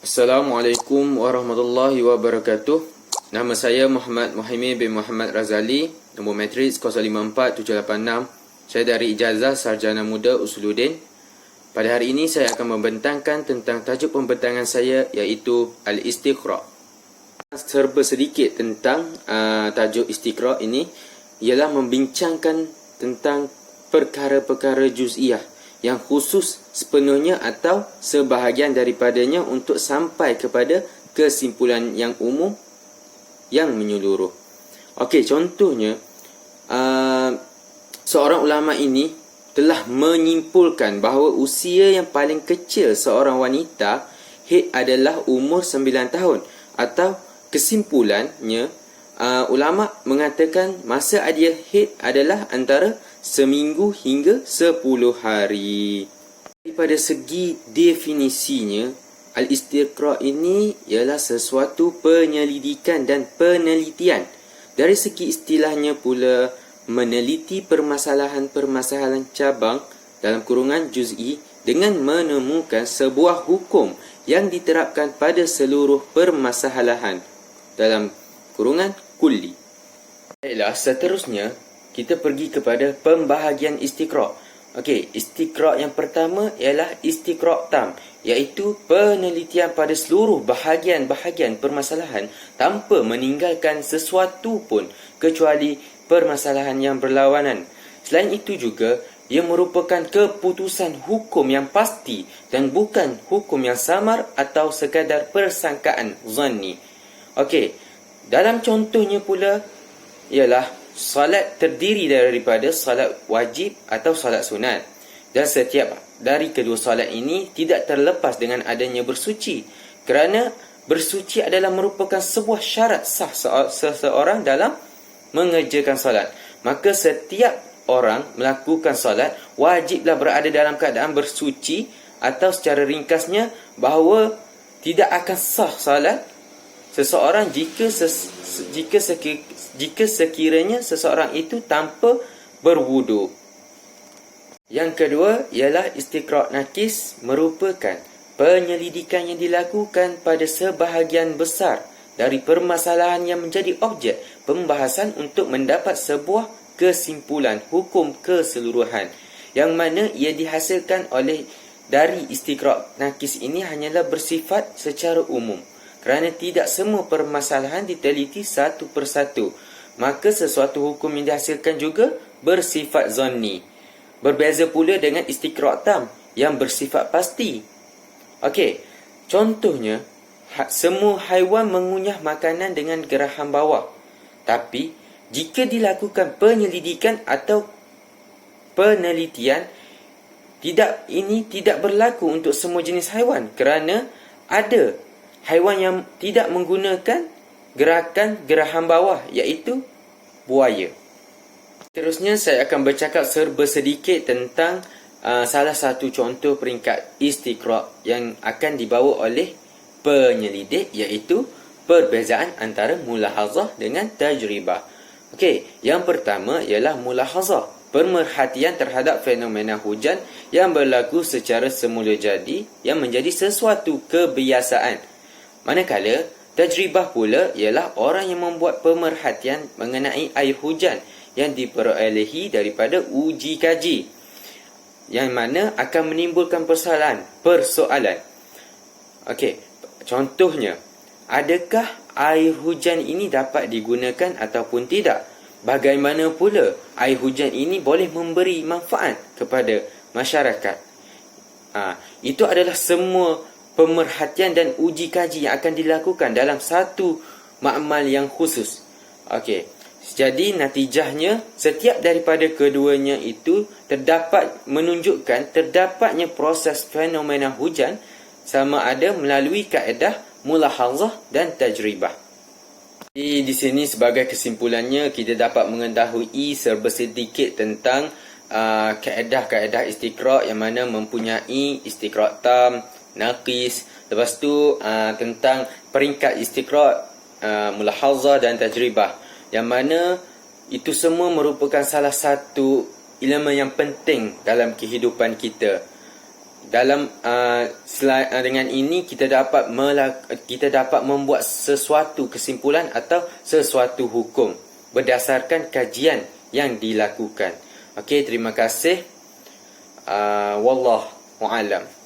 Assalamualaikum warahmatullahi wabarakatuh. Nama saya Muhammad Muhaimin bin Muhammad Razali. Nombor matrik 054786. Saya dari Ijazah Sarjana Muda Usuluddin. Pada hari ini saya akan membentangkan tentang tajuk pembentangan saya, iaitu Al-Istiqra'. Serba sedikit tentang tajuk Istiqra' ini ialah membincangkan tentang perkara-perkara juz'iyah yang khusus sepenuhnya atau sebahagian daripadanya untuk sampai kepada kesimpulan yang umum yang menyeluruh. Okey, contohnya seorang ulama ini telah menyimpulkan bahawa usia yang paling kecil seorang wanita haid adalah umur 9 tahun, atau kesimpulannya ulama mengatakan masa dia haid adalah antara seminggu hingga 10 hari. Daripada segi definisinya, Al-Istiqra' ini ialah sesuatu penyelidikan dan penelitian. Dari segi istilahnya pula, meneliti permasalahan-permasalahan cabang dalam kurungan juz'i dengan menemukan sebuah hukum yang diterapkan pada seluruh permasalahan dalam kurungan kulli. Baiklah, seterusnya kita pergi kepada pembahagian Istiqra'. Okey, Istiqra' yang pertama ialah Istiqra' tam, iaitu penelitian pada seluruh bahagian-bahagian permasalahan tanpa meninggalkan sesuatu pun kecuali permasalahan yang berlawanan. Selain itu juga, ia merupakan keputusan hukum yang pasti dan bukan hukum yang samar atau sekadar persangkaan zanni. Okey, dalam contohnya pula ialah salat terdiri daripada salat wajib atau salat sunat, dan setiap dari kedua salat ini tidak terlepas dengan adanya bersuci, kerana bersuci adalah merupakan sebuah syarat sah seseorang dalam mengerjakan salat. Maka setiap orang melakukan salat wajiblah berada dalam keadaan bersuci, atau secara ringkasnya bahawa tidak akan sah salat seseorang jika sekiranya seseorang itu tanpa berwuduk. Yang kedua ialah Istiqra' nakis, merupakan penyelidikan yang dilakukan pada sebahagian besar dari permasalahan yang menjadi objek pembahasan untuk mendapat sebuah kesimpulan hukum keseluruhan, yang mana ia dihasilkan dari Istiqra' nakis ini hanyalah bersifat secara umum, kerana tidak semua permasalahan diteliti satu persatu. Maka sesuatu hukum yang dihasilkan juga bersifat zanni. Berbeza pula dengan Istiqra' tam yang bersifat pasti. Okey, contohnya, semua haiwan mengunyah makanan dengan geraham bawah. Tapi jika dilakukan penyelidikan atau penelitian, ini tidak berlaku untuk semua jenis haiwan, kerana ada haiwan yang tidak menggunakan gerakan geraham bawah, iaitu buaya. Terusnya saya akan bercakap serba sedikit tentang salah satu contoh peringkat Istiqra' yang akan dibawa oleh penyelidik, iaitu perbezaan antara mulahazah dengan tajribah. Okey, yang pertama ialah mulahazah, pemerhatian terhadap fenomena hujan yang berlaku secara semula jadi yang menjadi sesuatu kebiasaan. Manakala tajribah pula ialah orang yang membuat pemerhatian mengenai air hujan yang diperolehi daripada uji kaji, yang mana akan menimbulkan persoalan. Okey, contohnya, adakah air hujan ini dapat digunakan ataupun tidak? Bagaimana pula air hujan ini boleh memberi manfaat kepada masyarakat? Itu adalah semua pemerhatian dan uji kaji yang akan dilakukan dalam satu makmal yang khusus. Okey, jadi natijahnya setiap daripada keduanya itu menunjukkan terdapatnya proses fenomena hujan sama ada melalui kaedah mulahazah dan tajribah. Di sini sebagai kesimpulannya, kita dapat mengetahui serba sedikit tentang kaedah-kaedah Istiqra' yang mana mempunyai Istiqra' tam, naqis. Lepas tu tentang peringkat Istiqra', mulahazah dan tajribah, yang mana itu semua merupakan salah satu elemen yang penting dalam kehidupan kita. dengan ini kita dapat membuat sesuatu kesimpulan atau sesuatu hukum berdasarkan kajian yang dilakukan. Okey, terima kasih. Wallahu a'lam.